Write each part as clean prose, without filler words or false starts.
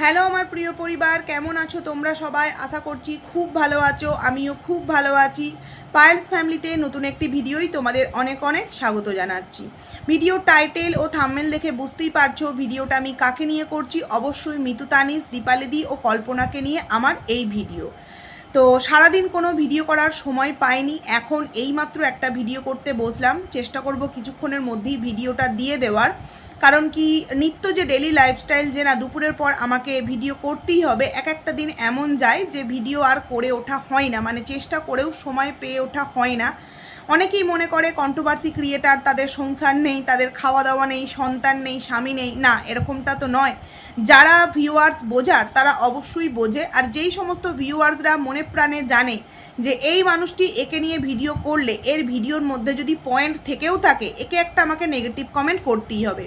Hello আমার প্রিয় পরিবার, কেমন আছো তোমরা সবাই? আশা করছি খুব ভালো আছো, আমিও খুব ভালো আছি। পায়েলস ফ্যামিলিতে নতুন একটি ভিডিওই তোমাদের অনেক অনেক স্বাগত জানাচ্ছি। ভিডিও টাইটেল ও থাম্বনেল দেখে বুঝতেই পারছো ভিডিওটা আমি কাকে নিয়ে করছি। অবশ্যই মিতু তানিশ, দীপালিদি ও কল্পনাকে নিয়ে আমার এই ভিডিও। তো সারাদিন কোনো ভিডিও করার সময় পাইনি, এখন এইমাত্র একটা ভিডিও করতে বসলাম। চেষ্টা করব কিছুক্ষণের মধ্যেই ভিডিওটা দিয়ে দেওয়ার, কারণ কি নিত্য যে ডেলি লাইফস্টাইল যে না দুপুরের পর আমাকে ভিডিও করতেই হবে, এক একটা দিন এমন যায় যে ভিডিও আর করে ওঠা হয় না, মানে চেষ্টা করেও সময় পেয়ে ওঠা হয় না। অনেকেই মনে করে কন্ট্রোভার্সি ক্রিয়েটার, তাদের সংসার নেই, তাদের খাওয়া দাওয়া নেই, সন্তান নেই, স্বামী নেই। না, এরকমটা তো নয়। যারা ভিউয়ার্স বোঝার তারা অবশ্যই বোঝে, আর যেই সমস্ত ভিউয়ার্সরা মনে প্রাণে জানে যে এই মানুষটি একে নিয়ে ভিডিও করলে এর ভিডিওর মধ্যে যদি পয়েন্ট থেকেও থাকে, একে একটা আমাকে নেগেটিভ কমেন্ট করতেই হবে।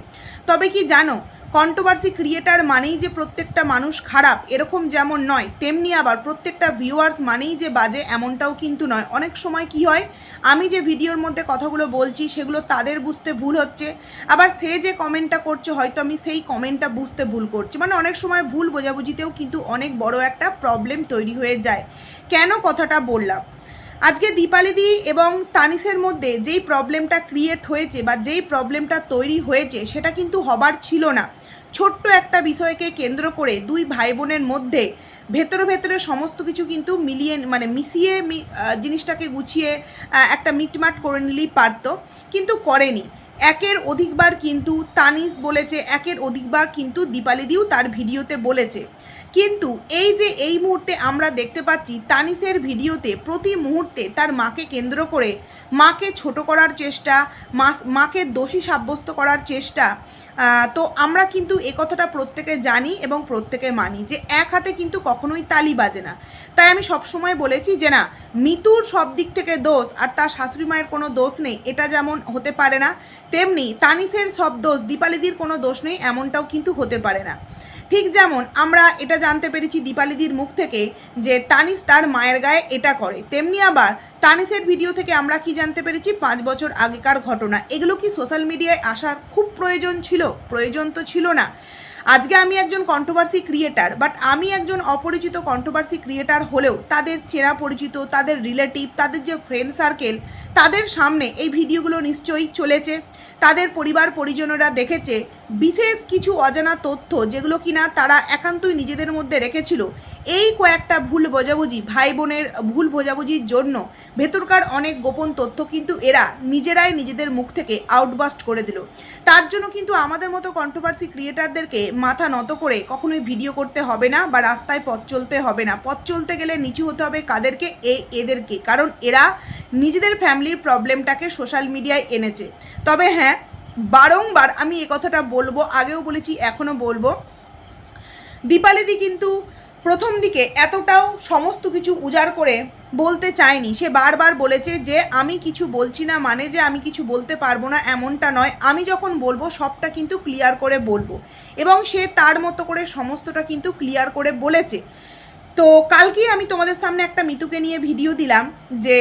তবে কি জানো, কন্ট্রোভার্সি ক্রিয়েটার মানেই যে প্রত্যেকটা মানুষ খারাপ এরকম যেমন নয়, তেমনি আবার প্রত্যেকটা ভিউয়ার্স মানেই যে বাজে এমনটাও কিন্তু নয়। অনেক সময় কি হয়, আমি যে ভিডিওর মধ্যে কথাগুলো বলছি সেগুলো তাদের বুঝতে ভুল হচ্ছে, আবার সে যে কমেন্টটা করছে হয়তো আমি সেই কমেন্টটা বুঝতে ভুল করছি। মানে অনেক সময় ভুল বোঝাবুঝিতেও কিন্তু অনেক বড় একটা প্রবলেম তৈরি হয়ে যায়। কেন কথাটা বললাম, আজকে দীপালিদি এবং তানিশের মধ্যে যেই প্রবলেমটা ক্রিয়েট হয়েছে বা যেই প্রবলেমটা তৈরি হয়েছে সেটা কিন্তু হবার ছিল না। ছোট্ট একটা বিষয়কে কেন্দ্র করে দুই ভাই বোনের মধ্যে ভেতরে ভেতরে সমস্ত কিছু কিন্তু মিলিয়ে মানে মিশিয়ে জিনিসটাকে গুছিয়ে একটা মিটমাট করে নিলেই পারত, কিন্তু করেনি। একের অধিকবার কিন্তু তানিশ বলেছে, একের অধিকবার কিন্তু দীপালিদিও তার ভিডিওতে বলেছে। কিন্তু এই যে এই মুহূর্তে আমরা দেখতে পাচ্ছি তানিশের ভিডিওতে প্রতি মুহূর্তে তার মাকে কেন্দ্র করে মাকে ছোট করার চেষ্টা, মাকে দোষী সাব্যস্ত করার চেষ্টা। তো আমরা কিন্তু এ কথাটা প্রত্যেকে জানি এবং প্রত্যেকে মানি যে এক হাতে কিন্তু কখনোই তালি বাজে না। তাই আমি সবসময় বলেছি যে না, মিতুর সব দিক থেকে দোষ আর তার শাশুড়ি মায়ের কোনো দোষ নেই, এটা যেমন হতে পারে না, তেমনি তানিশের সব দোষ দীপালিদির কোনো দোষ নেই এমনটাও কিন্তু হতে পারে না। ঠিক যেমন আমরা এটা জানতে পেরেছি দীপালিদির মুখ থেকে যে তানিশ তার মায়ের গায়ে এটা করে, তেমনি আবার তানিশের ভিডিও থেকে আমরা কি জানতে পেরেছি 5 বছর আগেকার ঘটনা। এগুলো কি সোশ্যাল মিডিয়ায় আসার খুব প্রয়োজন ছিল? প্রয়োজন তো ছিল না। আজকে আমি একজন কন্ট্রোভার্সি ক্রিয়েটার, বাট আমি একজন অপরিচিত কন্ট্রোভার্সি ক্রিয়েটার হলেও তাদের চেনা পরিচিত, তাদের রিলেটিভ, তাদের যে ফ্রেন্ড সার্কেল, তাদের সামনে এই ভিডিওগুলো নিশ্চয়ই চলেছে। তাদের পরিবার পরিজনেরা দেখেছে বিশেষ কিছু অজানা তথ্য যেগুলো কিনা তারা একান্তই নিজেদের মধ্যে রেখেছিল। এই কয়েকটা ভুল বোঝাবুঝি, ভাই বোনের ভুল বোঝাবুঝির জন্য ভেতরকার অনেক গোপন তথ্য কিন্তু এরা নিজেরাই নিজেদের মুখ থেকে আউটবাস্ট করে দিল। তার জন্য কিন্তু আমাদের মতো কন্ট্রোভার্সি ক্রিয়েটারদেরকে মাথা নত করে কখনোই ভিডিও করতে হবে না বা রাস্তায় পথ চলতে হবে না। পথ চলতে গেলে নিচু হতে হবে কাদেরকে? এদেরকে, কারণ এরা নিজেদের ফ্যামিলির প্রবলেমটাকে সোশ্যাল মিডিয়ায় এনেছে। তবে হ্যাঁ, বারংবার আমি এ কথাটা বলবো, আগেও বলেছি এখনও বলবো, দীপালিদি কিন্তু প্রথম দিকে এতটাও সমস্ত কিছু উজাড় করে বলতে চায়নি। সে বারবার বলেছে যে আমি কিছু বলছি না মানে যে আমি কিছু বলতে পারবো না এমনটা নয়, আমি যখন বলবো সবটা কিন্তু ক্লিয়ার করে বলবো, এবং সে তার মতো করে সমস্তটা কিন্তু ক্লিয়ার করে বলেছে। তো কালকে আমি তোমাদের সামনে একটা মিতুকে নিয়ে ভিডিও দিলাম যে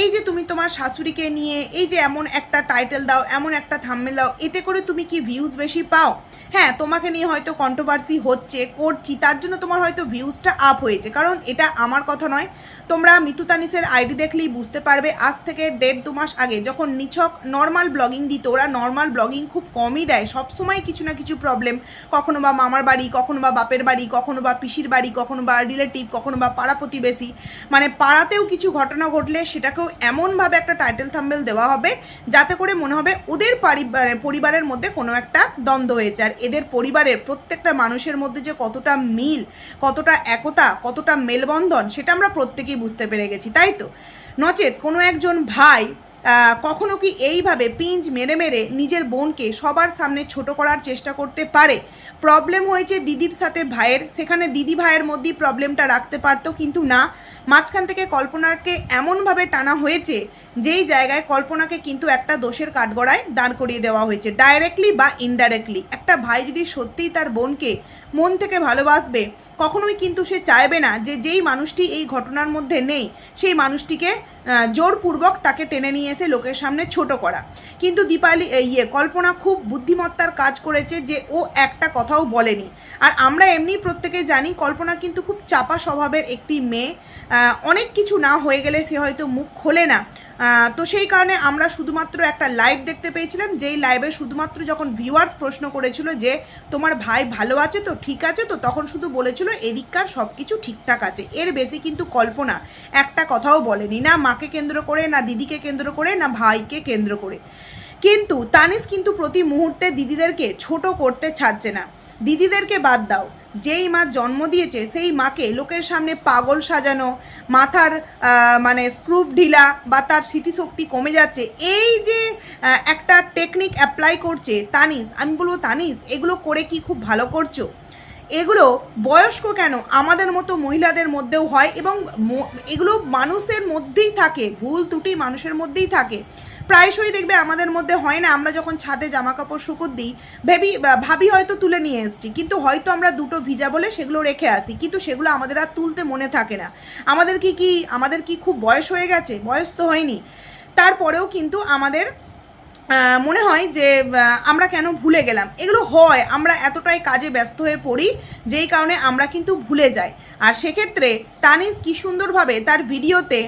এই যে তুমি তোমার শাশুড়িকে নিয়ে এই যে এমন একটা টাইটেল দাও, এমন একটা থাম্বনেল দাও, এতে করে তুমি কি ভিউজ বেশি পাও? হ্যাঁ, তোমাকে নিয়ে হয়তো কন্ট্রোভার্সি হচ্ছে, করছি, তার জন্য তোমার হয়তো ভিউজটা আপ হয়েছে, কারণ এটা আমার কথা নয়। তোমরা মিতু তানিশের আইডি দেখলেই বুঝতে পারবে। আজ থেকে 1.5-2 মাস আগে যখন নিছক নর্মাল ব্লগিং দিত, ওরা নর্মাল ব্লগিং খুব কমই দেয়, সবসময় কিছু না কিছু প্রবলেম, কখনো বা মামার বাড়ি, কখনো বা বাপের বাড়ি, কখনো বা পিসির বাড়ি, কখনো বা রিলেটিভ, কখনো বা পাড়া প্রতিবেশী, মানে পাড়াতেও কিছু ঘটনা ঘটলে সেটাকেও এমনভাবে একটা টাইটেল থাম্বনেল দেওয়া হবে যাতে করে মনে হবে ওদের পরিবারের মধ্যে কোনো একটা দ্বন্দ্ব হয়েছে। আর এদের পরিবারের প্রত্যেকটা মানুষের মধ্যে যে কতটা মিল, কতটা একতা, কতটা মেলবন্ধন, সেটা আমরা প্রত্যেকেই বুঝতে পেরে গেছি, তাই তো? নচেত কোনো একজন ভাই কখনো কি এইভাবে পিঞ্চ মেরে মেরে নিজের বোনকে সবার সামনে ছোট করার চেষ্টা করতে পারে? প্রবলেম হয়েছে দিদির সাথে ভাইয়ের, সেখানে দিদি ভাইয়ের মধ্যেই প্রবলেমটা রাখতে পারতো, কিন্তু না, মাঝখান থেকে কল্পনাকে এমনভাবে টানা হয়েছে যেই জায়গায় কল্পনাকে কিন্তু একটা দোষের কাঠগড়ায় দাঁড় করিয়ে দেওয়া হয়েছে, ডাইরেক্টলি বা ইনডাইরেক্টলি। একটা ভাই যদি সত্যিই তার বোনকে মন থেকে ভালোবাসবে, কখনোই কিন্তু সে চাইবে না যে যেই মানুষটি এই ঘটনার মধ্যে নেই সেই মানুষটিকে জোরপূর্বক তাকে টেনে নিয়ে এসে লোকের সামনে ছোট করা। কিন্তু দীপালি কল্পনা খুব বুদ্ধিমত্তার কাজ করেছে যে ও একটা কথাও বলেনি। আর আমরা এমনি প্রত্যেকে জানি কল্পনা কিন্তু খুব চাপা স্বভাবের একটি মেয়ে, অনেক কিছু না হয়ে গেলে সে হয়তো মুখ খোলে না। তো সেই কারণে আমরা শুধুমাত্র একটা লাইভ দেখতে পেয়েছিলাম, যেই লাইভে শুধুমাত্র যখন ভিউয়ার্স প্রশ্ন করেছিল যে তোমার ভাই ভালো আছে তো, ঠিক আছে তো, তখন শুধু বলেছিল এদিককার সব কিছু ঠিকঠাক আছে। এর বেশি কিন্তু কল্পনা একটা কথাও বলেনি, না মাকে কেন্দ্র করে, না দিদিকে কেন্দ্র করে, না ভাইকে কেন্দ্র করে। কিন্তু তানিশ কিন্তু প্রতি মুহূর্তে দিদিদেরকে ছোট করতে ছাড়ছে না। দিদিদেরকে বাদ দাও, যেই মা জন্ম দিয়েছে সেই মাকে লোকের সামনে পাগল সাজানো, মাথার মানে স্ক্রুপ ঢিলা বা তার স্মৃতিশক্তি কমে যাচ্ছে, এই যে একটা টেকনিক অ্যাপ্লাই করছে তানিশ, আমি বলবো তানিশ এগুলো করে কি খুব ভালো করছো? এগুলো বয়স্ক কেন, আমাদের মতো মহিলাদের মধ্যেও হয় এবং এগুলো মানুষের মধ্যেই থাকে, ভুল ত্রুটি মানুষের মধ্যেই থাকে। প্রায়শই দেখবে আমাদের মধ্যে হয় না, আমরা যখন ছাদে জামা কাপড় শুকোত দিই ভাবি হয়তো তুলে নিয়ে এসেছি, কিন্তু হয়তো আমরা দুটো ভিজা বলে সেগুলো রেখে আসি, কিন্তু সেগুলো আমাদের আর তুলতে মনে থাকে না। আমাদের কি খুব বয়স হয়ে গেছে? বয়স তো হয়নি, তারপরেও কিন্তু আমাদের মনে হয় যে আমরা কেন ভুলে গেলাম। এগুলো হয়, আমরা এতটাই কাজে ব্যস্ত হয়ে পড়ি যেই কারণে আমরা কিন্তু ভুলে যাই। আর সেক্ষেত্রে তানিশ কি সুন্দরভাবে তার ভিডিওতে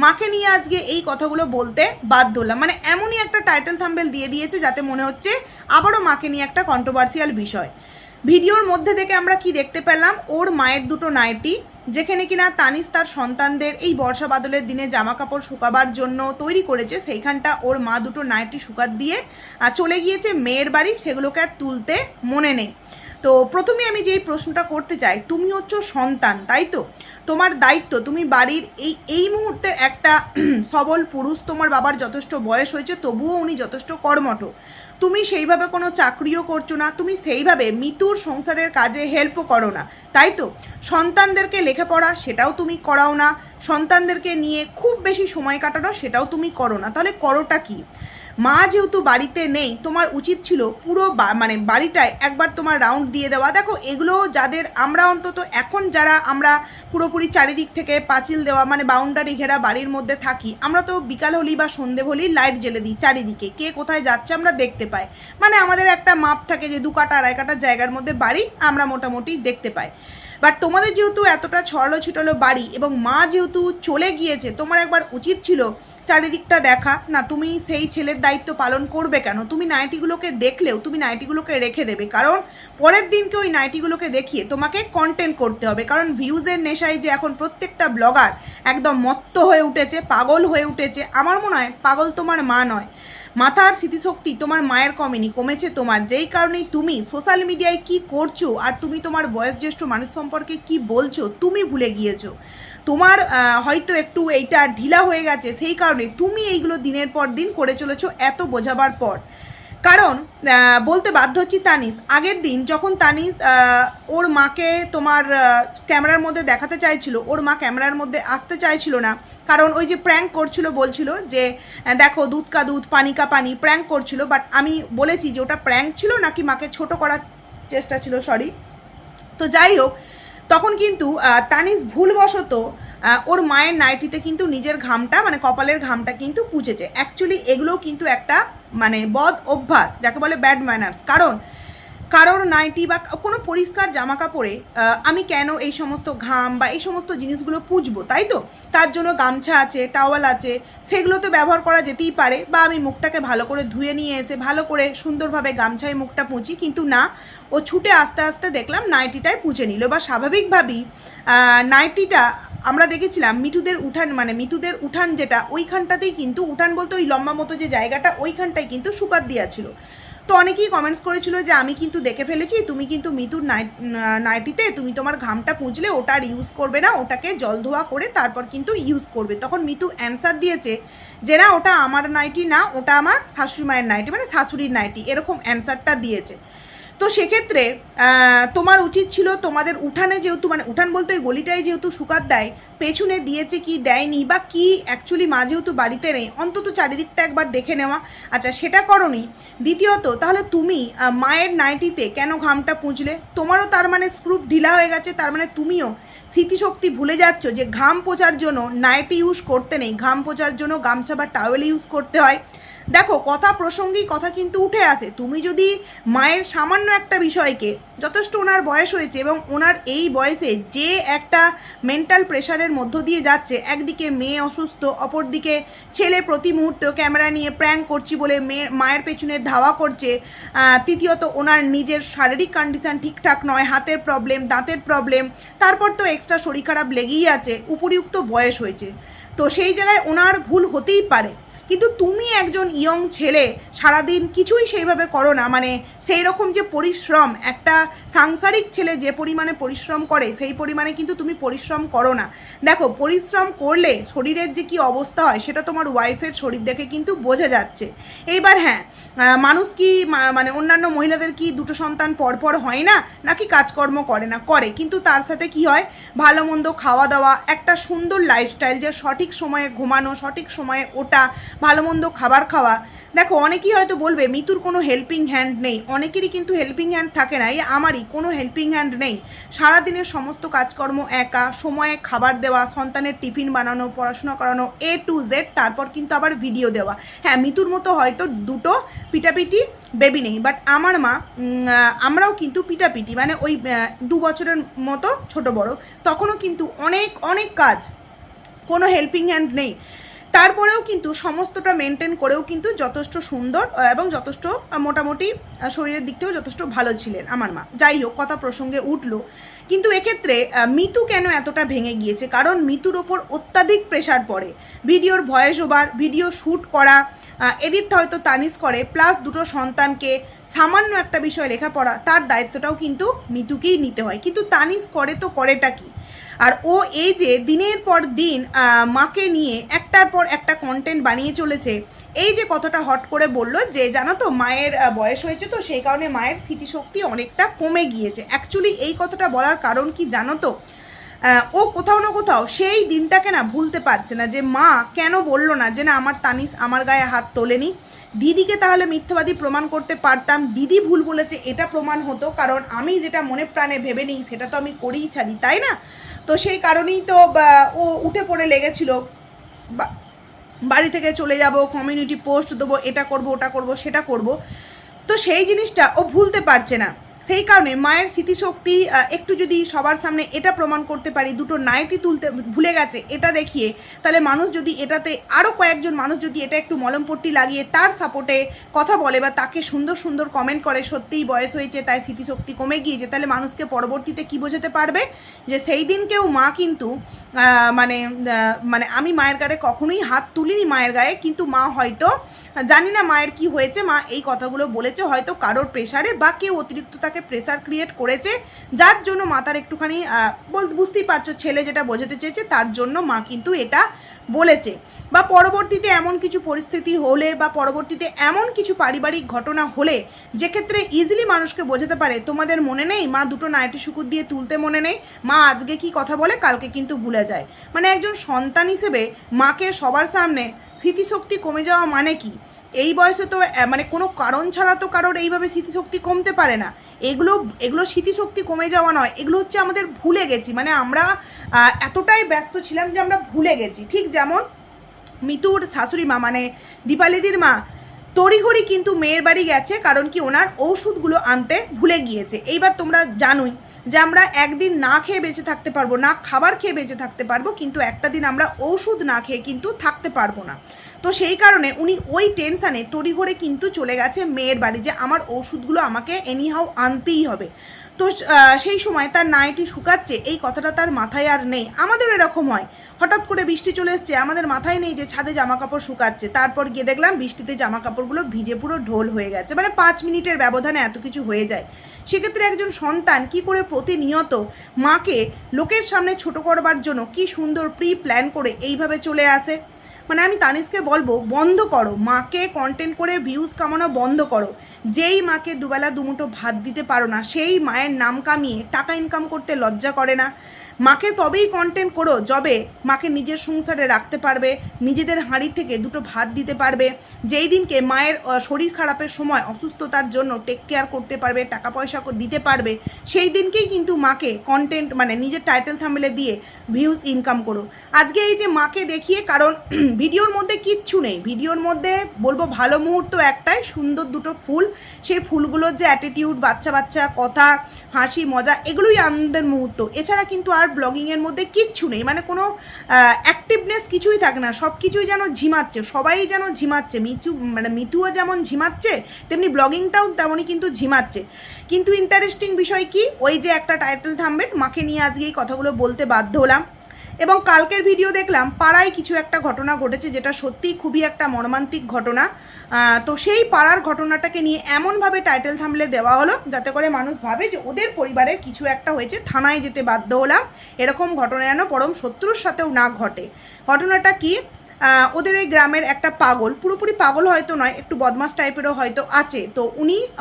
মাকে নিয়ে আজকে এই কথাগুলো বলতে বাধ্য হলাম, মানে এমনই একটা টাইটেল থাম্বনেল দিয়ে দিয়েছে যাতে মনে হচ্ছে আবারও মাকে নিয়ে একটা কন্ট্রোভার্সিয়াল বিষয়। ভিডিওর মধ্যে থেকে আমরা কি দেখতে পেলাম, ওর মায়ের দুটো নাইটি, যেখানে কিনা তানিশ তার সন্তানদের এই বর্ষা বাদলের দিনে জামা কাপড় শুকাবার জন্য তৈরি করেছে, সেইখানটা ওর মা দুটো নাইটি শুকাত দিয়ে চলে গিয়েছে মেয়ের বাড়ি, সেগুলোকে আর তুলতে মনে নেই। তো প্রথমে আমি যেই প্রশ্নটা করতে চাই, তুমি হচ্ছে সন্তান, তাই তো? তোমার দায়িত্ব, তুমি বাড়ির এই মুহূর্তে একটা সবল পুরুষ, তোমার বাবার যথেষ্ট বয়স হয়েছে তবুও উনি যথেষ্ট কর্মঠ, তুমি সেইভাবে কোনো চাকরিও করছো না, তুমি সেইভাবে মিতুর সংসারের কাজে হেল্পও করো না, তাই তো? সন্তানদেরকে লেখাপড়া সেটাও তুমি করাও না, সন্তানদেরকে নিয়ে খুব বেশি সময় কাটানো সেটাও তুমি করো না, তাহলে করোটা কি? মা যেহেতু বাড়িতে নেই, তোমার উচিত ছিল পুরো মানে বাড়িটায় একবার তোমার রাউন্ড দিয়ে দেওয়া। দেখো এগুলো যাদের আমরা অন্তত এখন যারা আমরা পুরোপুরি চারিদিক থেকে পাঁচিল দেওয়া মানে বাউন্ডারি ঘেরা বাড়ির মধ্যে থাকি, আমরা তো বিকাল হলেই বা সন্ধে হলেই লাইট জ্বেলে দিই, চারিদিকে কে কোথায় যাচ্ছে আমরা দেখতে পাই, মানে আমাদের একটা মাপ থাকে যে 2 কাটা 2.5 কাটা জায়গার মধ্যে বাড়ি আমরা মোটামুটি দেখতে পাই। বাট তোমাদের যেহেতু এতটা ছড়ালো ছিটালো বাড়ি এবং মা যেহেতু চলে গিয়েছে, তোমার একবার উচিত ছিল চারিদিকটা দেখা। না, তুমি সেই ছেলের দায়িত্ব পালন করবে কেন? তুমি নাইটিগুলোকে দেখলেও তুমি নাইটিগুলোকে রেখে দেবে, কারণ পরের দিনকে ওই নাইটিগুলোকে দেখিয়ে তোমাকে কন্টেন্ট করতে হবে। কারণ ভিউজের নেশায় যে এখন প্রত্যেকটা ব্লগার একদম মত্ত হয়ে উঠেছে, পাগল হয়ে উঠেছে। আমার মনে হয় পাগল তোমার মা নয়, মাথার স্মৃতিশক্তি তোমার মায়ের কমেছে তোমার, যেই কারণেই তুমি সোশ্যাল মিডিয়ায় কি করছো আর তুমি তোমার বয়োজ্যেষ্ঠ মানুষ সম্পর্কে কি বলছো তুমি ভুলে গিয়েছো। তোমার হয়তো একটু এইটা ঢিলা হয়ে গেছে, সেই কারণে তুমি এইগুলো দিনের পর দিন করে চলেছো এত বোঝাবার পর। কারণ বলতে বাধ্য হচ্ছি, তানিশ আগের দিন যখন তানিশ ওর মাকে তোমার ক্যামেরার মধ্যে দেখাতে চাইছিল, ওর মা ক্যামেরার মধ্যে আসতে চাইছিল না, কারণ ওই যে প্র্যাঙ্ক করছিল, বলছিল যে দেখো দুধ কা দুধ পানি কা পানি, প্র্যাঙ্ক করছিল। বাট আমি বলেছি যে ওটা প্র্যাঙ্ক ছিল নাকি মাকে ছোট করার চেষ্টা ছিল, সরি। তো যাই হোক, তখন কিন্তু তানিশ ভুলবশত ওর মায়ের নাইটিতে কিন্তু নিজের ঘামটা মানে কপালের ঘামটা কিন্তু পুঁছেছে। অ্যাকচুয়ালি এগুলোও কিন্তু একটা মানে বদ অভ্যাস, যাকে বলে ব্যাড ম্যানার্স। কারণ কারোর নাইটি বা কোনো পরিষ্কার জামা কাপড়ে আমি কেন এই সমস্ত ঘাম বা এই সমস্ত জিনিসগুলো পুঁছবো, তাই তো? তার জন্য গামছা আছে, টাওয়াল আছে, সেগুলো তো ব্যবহার করা যেতেই পারে। বা আমি মুখটাকে ভালো করে ধুয়ে নিয়ে এসে ভালো করে সুন্দরভাবে গামছায় মুখটা পুঁছি, কিন্তু না, ও ছুটে আস্তে আস্তে দেখলাম নাইটিটাই পুঁছে নিল। বা স্বাভাবিকভাবেই নাইটিটা আমরা দেখেছিলাম মিঠুদের উঠান, মানে মিঠুদের উঠান যেটা, ওইখানটাতেই কিন্তু, উঠান বলতে ওই লম্বা মতো যে জায়গাটা, ওইখানটাই কিন্তু শুকাত দেওয়া ছিল। তো অনেকেই কমেন্টস করেছিল যে আমি কিন্তু দেখে ফেলেছি, তুমি কিন্তু মিতুর নাইটিতে তুমি তোমার ঘামটা পুঁছলে ওটা আর ইউজ করবে না, ওটাকে জল ধোয়া করে তারপর কিন্তু ইউজ করবে। তখন মিতু অ্যান্সার দিয়েছে যে না, ওটা আমার নাইটি না, ওটা আমার শাশুড়ি মায়ের নাইটি, মানে শাশুড়ির নাইটি, এরকম অ্যান্সারটা দিয়েছে। তো সেক্ষেত্রে তোমার উচিত ছিল তোমাদের উঠানে যেহেতু মানে উঠান বলতে ওই গলিটায় যেহেতু শুকাত দেয়, পেছনে দিয়েছে কি দেয়নি বা কি অ্যাকচুয়ালি মা যেহেতু বাড়িতে নেই অন্তত চারিদিকটা একবার দেখে নেওয়া। আচ্ছা সেটা করনি। দ্বিতীয়ত তাহলে তুমি মায়ের নাইটিতে কেন ঘামটা পুঁজলে? তোমারও তার মানে স্ক্রুপ ঢিলা হয়ে গেছে, তার মানে তুমিও স্মৃতিশক্তি ভুলে যাচ্ছ যে ঘাম পোছার জন্য নাইটি ইউজ করতে নেই, ঘাম পোছার জন্য গামছা বা টাওয়েল ইউজ করতে হয়। দেখো কথা প্রসঙ্গেই কথা কিন্তু উঠে আসে। তুমি যদি মায়ের সামান্য একটা বিষয়কে, যথেষ্ট ওনার বয়স হয়েছে এবং ওনার এই বয়সে যে একটা মেন্টাল প্রেশারের মধ্য দিয়ে যাচ্ছে, একদিকে মেয়ে অসুস্থ, অপরদিকে ছেলে প্রতি মুহূর্তে ক্যামেরা নিয়ে প্র্যাঙ্ক করছি বলে মায়ের পেছনে ধাওয়া করছে, তৃতীয়ত ওনার নিজের শারীরিক কন্ডিশন ঠিকঠাক নয়, হাতের প্রবলেম, দাঁতের প্রবলেম, তারপর তো এক্সট্রা শরীর খারাপ লেগেই আছে, উপরিউক্ত বয়স হয়েছে, তো সেই জায়গায় ওনার ভুল হতেই পারে। কিন্তু তুমি একজন ইয়ং ছেলে, সারাদিন কিছুই সেইভাবে করো না, মানে সেই রকম যে পরিশ্রম একটা সাংসারিক ছেলে যে পরিমাণে পরিশ্রম করে সেই পরিমাণে কিন্তু তুমি পরিশ্রম করো না। দেখো পরিশ্রম করলে শরীরের যে কি অবস্থা হয় সেটা তোমার ওয়াইফের শরীর দেখে কিন্তু বোঝা যাচ্ছে। এইবার হ্যাঁ, মানুষ কি মানে অন্যান্য মহিলাদের কি দুটো সন্তান পরপর হয় না, নাকি কাজকর্ম করে না? করে, কিন্তু তার সাথে কি হয়, ভালো মন্দ খাওয়া দাওয়া, একটা সুন্দর লাইফস্টাইল, যে সঠিক সময়ে ঘুমানো, সঠিক সময়ে ওঠা, ভালো মন্দ খাবার খাওয়া। দেখো অনেকেই হয়তো বলবে মিতুর কোনো হেল্পিং হ্যান্ড নেই, অনেকেরই কিন্তু হেল্পিং হ্যান্ড থাকে না, এই আমারই কোনো হেল্পিং হ্যান্ড নেই। সারাদিনের সমস্ত কাজকর্ম একা, সময়ে খাবার দেওয়া, সন্তানের টিফিন বানানো, পড়াশোনা করানো, A to Z, তারপর কিন্তু আবার ভিডিও দেওয়া। হ্যাঁ মিতুর মতো হয়তো দুটো পিটাপিটি বেবি নেই, বাট আমার মা আমরাও কিন্তু পিটাপিটি, মানে ওই 2 বছরের মতো ছোট বড়, তখনও কিন্তু অনেক অনেক কাজ, কোনো হেল্পিং হ্যান্ড নেই, তারপরেও কিন্তু সমস্তটা মেনটেন করেও কিন্তু যথেষ্ট সুন্দর এবং যথেষ্ট মোটামুটি শরীরের দিক থেকেও যথেষ্ট ভালো ছিলেন আমার মা। যাই হোক, কথা প্রসঙ্গে উঠলো, কিন্তু এক্ষেত্রে মিতু কেন এতটা ভেঙে গিয়েছে? কারণ মিতুর ওপর অত্যাধিক প্রেশার পড়ে, ভিডিওর ভয়েস ওভার, ভিডিও শ্যুট করা, এডিটটা হয়তো তানিশ করে, প্লাস দুটো সন্তানকে সামান্য একটা বিষয় লেখাপড়া, তার দায়িত্বটাও কিন্তু মিতুকেই নিতে হয়। কিন্তু তানিশ করে তো করেটা কি? আর ও এই যে দিনের পর দিন মাকে নিয়ে একটার পর একটা কন্টেন্ট বানিয়ে চলেছে, এই যে কথাটা হট করে বললো যে জানো তো মায়ের বয়স হয়েছে তো সেই কারণে মায়ের স্মৃতিশক্তি অনেকটা কমে গিয়েছে। অ্যাকচুয়ালি এই কথাটা বলার কারণ কি জানো তো, ও কোথাও না কোথাও সেই দিনটাকে না ভুলতে পারছে না, যে মা কেন বললো না যে না আমার তানিশ আমার গায়ে হাত তোলেনি। দিদিকে তাহলে মিথ্যাবাদী প্রমাণ করতে পারতাম, দিদি ভুল বলেছে এটা প্রমাণ হতো, কারণ আমি যেটা মনে প্রাণে ভেবে নিই সেটা তো আমি করেই ছাড়ি, তাই না? তো সেই কারণেই তো ও উঠে পড়ে লেগেছিল, বাড়ি থেকে চলে যাব, কমিউনিটি পোস্ট দেবো, এটা করব, ওটা করব, সেটা করব। তো সেই জিনিসটা ও ভুলতে পারছে না, সেই কারণে মায়ের স্মৃতিশক্তি একটু যদি সবার সামনে এটা প্রমাণ করতে পারি, দুটো নাইটি তুলতে ভুলে গেছে এটা দেখিয়ে, তাহলে মানুষ যদি এটাতে আরও কয়েকজন মানুষ যদি এটা একটু মলমপট্টি লাগিয়ে তার সাপোর্টে কথা বলে বা তাকে সুন্দর সুন্দর কমেন্ট করে সত্যিই বয়স হয়েছে তাই স্মৃতিশক্তি কমে গিয়েছে, তাহলে মানুষকে পরবর্তীতে কি বোঝাতে পারবে যে সেই দিনকেও মা কিন্তু মানে মানে আমি মায়ের গায়ে কখনোই হাত তুলিনি মায়ের গায়ে, কিন্তু মা হয়তো জানি না মায়ের কি হয়েছে, মা এই কথাগুলো বলেছে হয়তো কারোর প্রেশারে বা কেউ অতিরিক্ত তাকে প্রেশার ক্রিয়েট করেছে, যার জন্য মাতার একটুখানি বুঝতেই পারছো ছেলে যেটা বোঝাতে চেয়েছে, তার জন্য মা কিন্তু এটা বলেছে। বা পরবর্তীতে এমন কিছু পরিস্থিতি হলে বা পরবর্তীতে এমন কিছু পারিবারিক ঘটনা হলে যেক্ষেত্রে ইজিলি মানুষকে বোঝাতে পারে, তোমাদের মনে নেই মা দুটো নাইটি শুকুর দিয়ে তুলতে মনে নেই, মা আজকে কি কথা বলে কালকে কিন্তু ভুলে যায়। মানে একজন সন্তান হিসেবে মাকে সবার সামনে স্মৃতিশক্তি কমে যাওয়া মানে কি? এই বয়সে তো মানে কোনো কারণ ছাড়া তো কারোর এইভাবে স্মৃতিশক্তি কমতে পারে না। এগুলো স্মৃতিশক্তি কমে যাওয়া নয়, এগুলো হচ্ছে আমাদের ভুলে গেছি, মানে আমরা এতটাই ব্যস্ত ছিলাম যে আমরা ভুলে গেছি। ঠিক যেমন মিতুর শাশুড়ি মা মানে দীপালিদির মা তড়িঘড়ি কিন্তু মেয়ের বাড়ি গেছে, কারণ কি ওনার ওষুধগুলো আনতে ভুলে গিয়েছে। এইবার তোমরা জানোই যে আমরা একদিন না খেয়ে বেঁচে থাকতে পারবো না, খাবার খেয়ে বেঁচে থাকতে পারবো, কিন্তু একটা দিন আমরা ওষুধ না খেয়ে কিন্তু থাকতে পারবো না। তো সেই কারণে উনি ওই টেনশানে তড়িঘড়ি কিন্তু চলে গেছে মেয়ের বাড়ি, যে আমার ওষুধগুলো আমাকে এনিহাও আনতেই হবে। তো সেই সময় তার নাইটি শুকাচ্ছে এই কথাটা তার মাথায় আর নেই। আমাদের এরকম হয়, হঠাৎ করে বৃষ্টি চলে এসছে, আমাদের মাথায় নেই যে ছাদে জামা কাপড় শুকাচ্ছে, তারপর গিয়ে দেখলাম বৃষ্টিতে জামা কাপড়গুলো ভিজে পুরো ঢোল হয়ে গেছে, মানে 5 মিনিটের ব্যবধানে এত কিছু হয়ে যায়। সেক্ষেত্রে একজন সন্তান কি করে প্রতিনিয়ত মাকে লোকের সামনে ছোট করবার জন্য কি সুন্দর প্রি প্ল্যান করে এইভাবে চলে আসে। মানে আমি তানিশকে বলবো বন্ধ করো, মাকে কন্টেন্ট করে ভিউজ কামানো বন্ধ করো। যেই মাকে দুবেলা দুমুঠো ভাত দিতে পারো না, সেই মায়ের নাম কামিয়ে টাকা ইনকাম করতে লজ্জা করে না? মাকে তবেই কন্টেন্ট করো যবে মাকে নিজের সংসারে রাখতে পারবে, নিজেদের হাঁড়ি থেকে দুটো ভাত দিতে পারবে, যেই দিনকে মায়ের শরীর খারাপের সময় অসুস্থতার জন্য টেক কেয়ার করতে পারবে, টাকা পয়সা দিতে পারবে, সেই দিনকেই কিন্তু মাকে কন্টেন্ট মানে নিজের টাইটেল থাম্বনেলে দিয়ে ভিউজ ইনকাম করো। আজকে এই যে মাকে দেখিয়ে, কারণ ভিডিওর মধ্যে কিচ্ছু নেই, ভিডিওর মধ্যে বলবো ভালো মুহূর্ত একটাই, সুন্দর দুটো ফুল, সেই ফুলগুলোর যে অ্যাটিটিউড, বাচ্চা বাচ্চা কথা, হাসি মজা, এগুলোই আনন্দের মুহূর্ত। এছাড়া কিন্তু আর ব্লগিংয়ের মধ্যে কিচ্ছু নেই, মানে কোনো অ্যাক্টিভনেস কিছুই থাকে না, সব কিছুই যেন ঝিমাচ্ছে, সবাই যেন ঝিমাচ্ছে, মিতুও যেমন ঝিমাচ্ছে তেমনি ব্লগিংটাও তেমনই কিন্তু ঝিমাচ্ছে। কিন্তু ইন্টারেস্টিং বিষয় কি, ওই যে একটা টাইটেল থাম্বনেল, মাকে নিয়ে আজকে এই কথাগুলো বলতে বাধ্য হলাম। এবং কালকের ভিডিও দেখলাম পাড়ায় কিছু একটা ঘটনা ঘটেছে, যেটা সত্যিই খুবই একটা মর্মান্তিক ঘটনা। তো সেই পাড়ার ঘটনাটাকে নিয়ে এমনভাবে টাইটেল থাম্বনেলে দেওয়া হলো যাতে করে মানুষ ভাবে যে ওদের পরিবারের কিছু একটা হয়েছে, থানায় যেতে বাধ্য হলাম। এরকম ঘটনা যেন পরম শত্রুর সাথেও না ঘটে। ঘটনাটা কি, ওদের এই গ্রামের একটা পাগল, পুরোপুরি পাগল হয়তো নয়, একটু বদমাস টাইপেরও হয়তো আছে, তো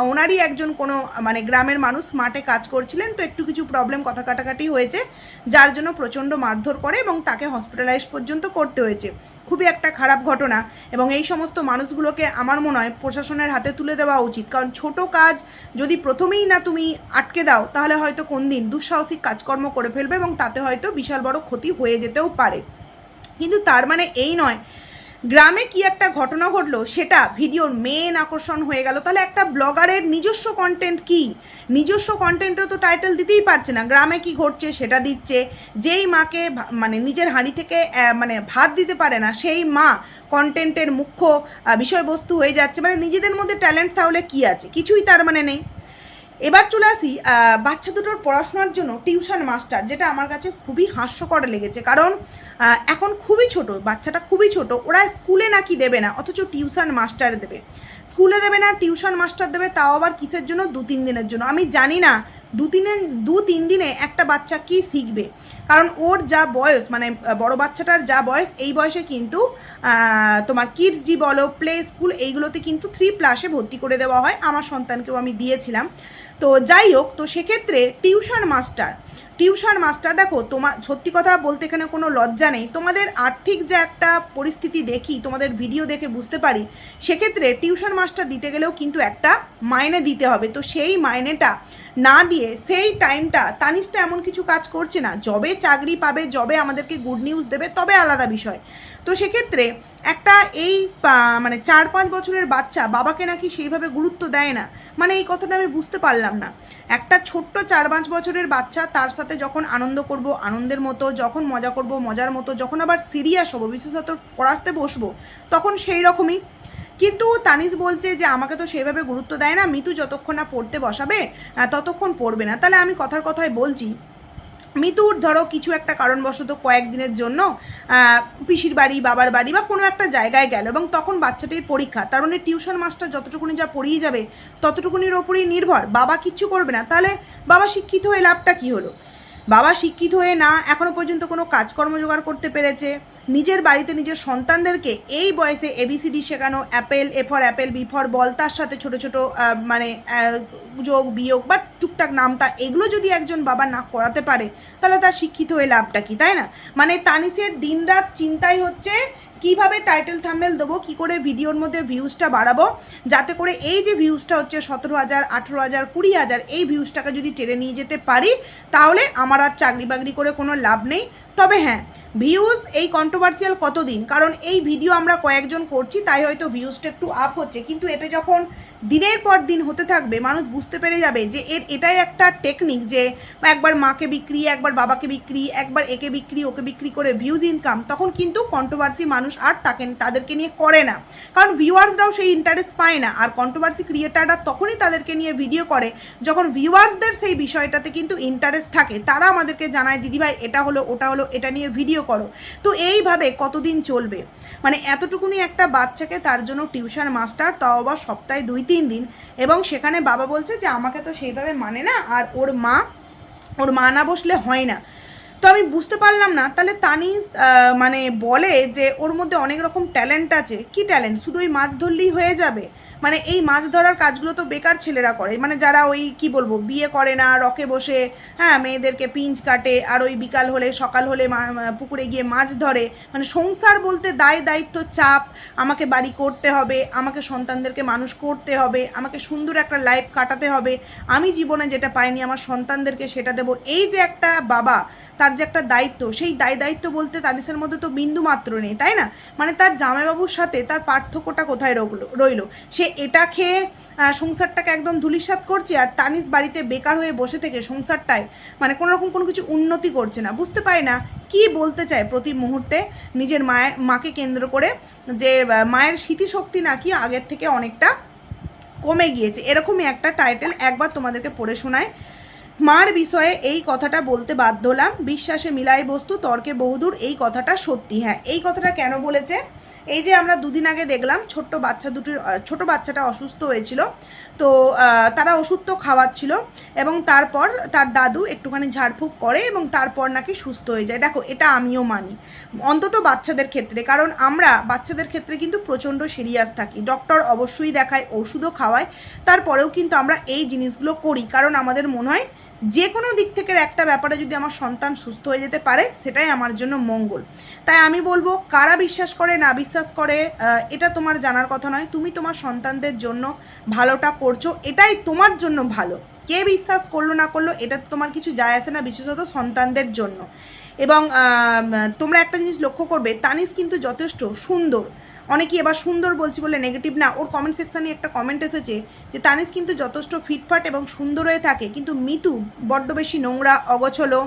ওনারই একজন কোনো মানে গ্রামের মানুষ মাঠে কাজ করছিলেন, তো একটু কিছু প্রবলেম, কথা কাটাকাটি হয়েছে, যার জন্য প্রচণ্ড মারধর করে এবং তাকে হসপিটালাইজ পর্যন্ত করতে হয়েছে। খুবই একটা খারাপ ঘটনা, এবং এই সমস্ত মানুষগুলোকে আমার মনে হয় প্রশাসনের হাতে তুলে দেওয়া উচিত। কারণ ছোট কাজ যদি প্রথমেই না তুমি আটকে দাও, তাহলে হয়তো কোন দিন দুঃসাহসিক কাজকর্ম করে ফেলবে এবং তাতে হয়তো বিশাল বড় ক্ষতি হয়ে যেতেও পারে। কিন্তু তার মানে এই নয় গ্রামে কি একটা ঘটনা ঘটলো সেটা ভিডিওর মেন আকর্ষণ হয়ে গেল। তাহলে একটা ব্লগারের নিজস্ব কন্টেন্ট কি, নিজস্ব কন্টেন্টও তো টাইটেল দিতেই পারছে না, গ্রামে কি ঘটছে সেটা দিচ্ছে। যেই মাকে মানে নিজের হাঁড়ি থেকে মানে ভাত দিতে পারে না, সেই মা কন্টেন্টের মুখ্য বিষয়বস্তু হয়ে যাচ্ছে। মানে নিজেদের মধ্যে ট্যালেন্ট তাহলে কি আছে, কিছুই তার মানে নেই। এবার চলে আসি বাচ্চা দুটোর পড়াশোনার জন্য টিউশন মাস্টার, যেটা আমার কাছে খুবই হাস্যকর লেগেছে। কারণ এখন খুবই ছোট, বাচ্চাটা খুবই ছোট, ওরা স্কুলে নাকি দেবে না, অথচ টিউশন মাস্টার দেবে। স্কুলে দেবে না, টিউশন মাস্টার দেবে, তাও আবার কিসের জন্য, 2-3 দিনের জন্য। আমি জানি না 2-3 দিনে একটা বাচ্চা কি শিখবে। কারণ ওর যা বয়স, মানে বড় বাচ্চাটার যা বয়স, এই বয়সে কিন্তু তোমার কিডস জি বলো, প্লে স্কুল, এইগুলোতে কিন্তু 3+ ভর্তি করে দেওয়া হয়। আমার সন্তানকেও আমি দিয়েছিলাম। তো যাই হোক, তো সেক্ষেত্রে টিউশন মাস্টার দেখো, তোমার সত্যি কথা বলতে এখানে কোনো লজ্জা নেই। তোমাদের আর্থিক যে একটা পরিস্থিতি দেখি, তোমাদের ভিডিও দেখে বুঝতে পারি, সেক্ষেত্রে টিউশন মাস্টার দিতে গেলেও কিন্তু একটা মাইনে দিতে হবে। তো সেই মাইনেটা না দিয়ে সেই টাইমটা, তানিশ তো এমন কিছু কাজ করছে না, যবে চাকরি পাবে, যবে আমাদেরকে গুড নিউজ দেবে, তবে আলাদা বিষয়। তো সেক্ষেত্রে একটা এই মানে 4-5 বছরের বাচ্চা বাবাকে নাকি সেইভাবে গুরুত্ব দেয় না, মানে এই কথাটা আমি বুঝতে পারলাম না। একটা ছোট্ট 4-5 বছরের বাচ্চা, তার সাথে যখন আনন্দ করব আনন্দের মতো, যখন মজা করব মজার মতো, যখন আবার সিরিয়াস হবো, বিশেষত পড়াতে বসবো, তখন সেই রকমই। কিন্তু তানিশ বলছে যে আমাকে তো সেভাবে গুরুত্ব দেয় না, মিতু যতক্ষণ না পড়তে বসাবে ততক্ষণ পড়বে না। তাহলে আমি কথায় বলছি, মিতুর ধরো কিছু একটা কারণবশত কয়েকদিনের জন্য পিসির বাড়ি, বাবার বাড়ি বা কোনো একটা জায়গায় গেল, এবং তখন বাচ্চাটির পরীক্ষা, তার মানে টিউশন মাস্টার যতটুকুনি যা পড়িয়ে যাবে ততটুকুনির ওপরই নির্ভর, বাবা কিচ্ছু করবে না। তাহলে বাবা শিক্ষিত হয়ে লাভটা কী হলো? বাবা শিক্ষিত হয়ে না এখনো পর্যন্ত কোনো কাজকর্ম জোগাড় করতে পেরেছে, নিজের বাড়িতে নিজের সন্তানদেরকে এই বয়সে ABCD শেখানো, Apple, A for Apple, B for ball, তার সাথে ছোট ছোট মানে যোগ বিয়োগ বা টুকটাক নামতা, এগুলো যদি একজন বাবা না করাতে পারে, তাহলে তার শিক্ষিত হয়ে লাভটা কি, তাই না? মানে তানিশের দিনরাত চিন্তাই হচ্ছে কিভাবে টাইটেল থাম্বনেল দেবো, কী করে ভিডিওর মধ্যে ভিউজটা বাড়াবো, যাতে করে এই যে ভিউজটা হচ্ছে 17,000, 18,000, 20,000, এই ভিউজটাকে যদি টেনে নিয়ে যেতে পারি, তাহলে আমার আর চাকরি বাকরি করে কোনো লাভ নেই। তবে হ্যাঁ, ভিউজ এই কন্ট্রোভার্সিয়াল কতদিন, কারণ এই ভিডিও আমরা কয়েকজন করছি তাই হয়তো ভিউজটা একটু আপ হচ্ছে, কিন্তু এটা যখন দিনের পর দিন হতে থাকবে, মানুষ বুঝতে পেরে যাবে যে এটাই একটা টেকনিক, যে একবার মাকে বিক্রি, একবার বাবাকে বিক্রি, একবার একে বিক্রি ওকে বিক্রি করে ভিউজ ইনকাম, তখন কিন্তু কন্ট্রোভার্সি মানুষ আর তাদেরকে নিয়ে করে না, কারণ ভিউয়ার্সরাও সেই ইন্টারেস্ট পায় না। আর কন্ট্রোভার্সি ক্রিয়েটাররা তখনই তাদেরকে নিয়ে ভিডিও করে যখন ভিউয়ার্সদের সেই বিষয়টাতে কিন্তু ইন্টারেস্ট থাকে, তারা আমাদেরকে জানায় দিদিভাই এটা হলো ওটা হলো, এটা নিয়ে ভিডিও করো। তো এইভাবে কতদিন চলবে? মানে এতটুকুনি একটা বাচ্চাকে, তার জন্য টিউশন মাস্টার, তাও আবার সপ্তাহে 2-3 দিন, এবং সেখানে বাবা বলছে যে আমাকে তো সেইভাবে মানে না, আর ওর মা না বসলে হয় না। তো আমি বুঝতে পারলাম না, তাহলে তানিশ মানে বলে যে ওর মধ্যে অনেক রকম ট্যালেন্ট আছে। কি ট্যালেন্ট? শুধু ওই মাছ ধরলেই হয়ে যাবে? মানে এই মাছ ধরার কাজগুলো তো বেকার ছেলেরা করে, মানে যারা ওই কি বলবো বিয়ে করে না, রকে বসে হ্যাঁ মেয়েদেরকে পিঞ্চ কাটে, আর ওই বিকাল হলে সকাল হলে পুকুরে গিয়ে মাছ ধরে। মানে সংসার বলতে দায় দায়িত্ব, চাপ, আমাকে বাড়ি করতে হবে, আমাকে সন্তানদেরকে মানুষ করতে হবে, আমাকে সুন্দর একটা লাইফ কাটাতে হবে, আমি জীবনে যেটা পাইনি আমার সন্তানদেরকে সেটা দেবো। এই যে একটা বাবা, তার যে একটা দায়িত্ব, সেই দায়িত্ব বলতে তানিশের মধ্যে তো বিন্দু মাত্র নেই, তাই না? মানে তার জামাইবাবুর সাথে তার পার্থক্যটা কোথায় রইলো? সে এটা খেয়ে সংসারটাকে একদম ধূলিসাৎ করছে, আর তানিশ বাড়িতে বেকার হয়ে বসে থেকে সংসারটায় মানে কোনো রকম কোনো কিছু উন্নতি করছে না। বুঝতে পারি না কি বলতে চায় প্রতি মুহূর্তে নিজের মাকে কেন্দ্র করে, যে মায়ের স্মৃতিশক্তি নাকি আগের থেকে অনেকটা কমে গিয়েছে, এরকমই একটা টাইটেল একবার তোমাদেরকে পড়ে শোনায়। মার বিষয়ে এই কথাটা বলতে বাধ্য হলাম, বিশ্বাসে মিলাই বস্তু তর্কে বহুদূর, এই কথাটা সত্যি। হ্যাঁ, এই কথাটা কেন বলেছে? এই যে আমরা দুদিন আগে দেখলাম ছোট বাচ্চাটা অসুস্থ হয়েছিল, তো তারা ওষুধ তো খাওয়াচ্ছিল, এবং তারপর তার দাদু একটুখানি ঝাড়ফুঁক করে এবং তারপর নাকি সুস্থ হয়ে যায়। দেখো, এটা আমিও মানি, অন্তত বাচ্চাদের ক্ষেত্রে, কারণ আমরা বাচ্চাদের ক্ষেত্রে কিন্তু প্রচণ্ড সিরিয়াস থাকি, ডক্টর অবশ্যই দেখায়, ওষুধও খাওয়ায়, তারপরেও কিন্তু আমরা এই জিনিসগুলো করি, কারণ আমাদের মনে হয় যে কোনো দিক থেকে একটা ব্যাপারে যদি আমার সন্তান সুস্থ হয়ে যেতে পারে সেটাই আমার জন্য মঙ্গল। তাই আমি বলবো, কারা বিশ্বাস করে না বিশ্বাস করে এটা তোমার জানার কথা নয়, তুমি তোমার সন্তানদের জন্য ভালোটা করছো, এটাই তোমার জন্য ভালো। কে বিশ্বাস করলো না করলো এটা তো তোমার কিছু যায় আসে না, বিশেষত সন্তানদের জন্য। এবং তোমরা একটা জিনিস লক্ষ্য করবে, তানিশ কিন্তু যথেষ্ট সুন্দর। অনেকেই এবার সুন্দর বলছি বলে নেগেটিভ না, ওর কমেন্ট সেকশানে একটা কমেন্ট এসেছে যে তানিশ কিন্তু যথেষ্ট ফিটফাট এবং সুন্দর হয়ে থাকে, কিন্তু মিতু বড্ড বেশি নোংরা, অগোছলো,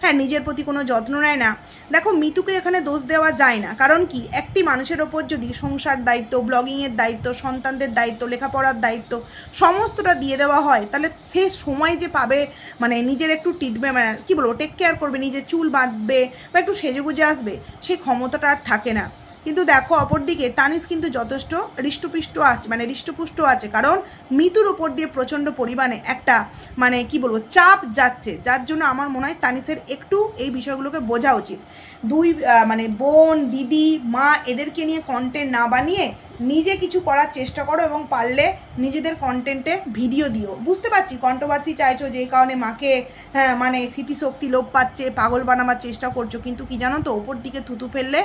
হ্যাঁ নিজের প্রতি কোনো যত্ন নেয় না। দেখো, মিতুকে এখানে দোষ দেওয়া যায় না, কারণ কি একটি মানুষের ওপর যদি সংসার দায়িত্ব, ব্লগিংয়ের দায়িত্ব, সন্তানদের দায়িত্ব, লেখাপড়ার দায়িত্ব সমস্তটা দিয়ে দেওয়া হয়, তাহলে সে সময় যে পাবে মানে নিজের একটু ট্রিটমেন্ট, মানে কী বলবো, টেক কেয়ার করবে, নিজের চুল বাঁধবে বা একটু সেজেগুজে আসবে, সেই ক্ষমতাটা আর থাকে না। কিন্তু দেখো, অপরদিকে তানিশ কিন্তু যথেষ্ট হৃষ্টপুষ্ট আছে, কারণ মিতুর ওপর দিয়ে প্রচণ্ড পরিমাণে একটা মানে কি বলবো চাপ যাচ্ছে, যার জন্য আমার মনে হয় তানিশের একটু এই বিষয়গুলোকে বোঝা উচিত। দুই মানে বোন, দিদি, মা এদেরকে নিয়ে কন্টেন্ট না বানিয়ে নিজে কিছু করার চেষ্টা করো, এবং পারলে নিজেদের কন্টেন্টে ভিডিও দিও। বুঝতে পারছি কন্ট্রোভার্সি চাইছো, যেই কারণে মাকে হ্যাঁ মানে স্মৃতিশক্তি লোপ পাচ্ছে, পাগল বানাবার চেষ্টা করছো, কিন্তু কি জানো তো, ওপর দিকে থুতু ফেললে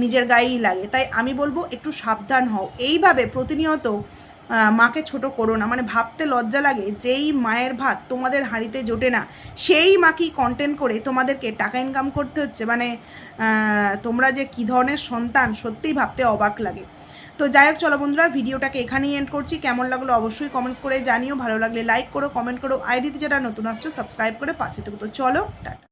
নিজের গায়েই লাগে। তাই আমি বলবো একটু সাবধান হও, এইভাবে প্রতিনিয়ত মাকে ছোট করো না। মানে ভাবতে লজ্জা লাগে, যেই মায়ের ভাত তোমাদের হাঁড়িতে জোটে না, সেই মাকেই কন্টেন্ট করে তোমাদেরকে টাকা ইনকাম করতে হচ্ছে। মানে তোমরা যে কী ধরনের সন্তান, সত্যিই ভাবতে অবাক লাগে। তো যাই হোক, চলো বন্ধুরা, ভিডিওটাকে এখানেই এন্ড করছি। কেমন লাগলো অবশ্যই কমেন্টস করে জানিও, ভালো লাগলে লাইক করো, কমেন্ট করো, আইডিতে যারা নতুন আসছো সাবস্ক্রাইব করে পাশে থেকো। তো চলো, টাটা।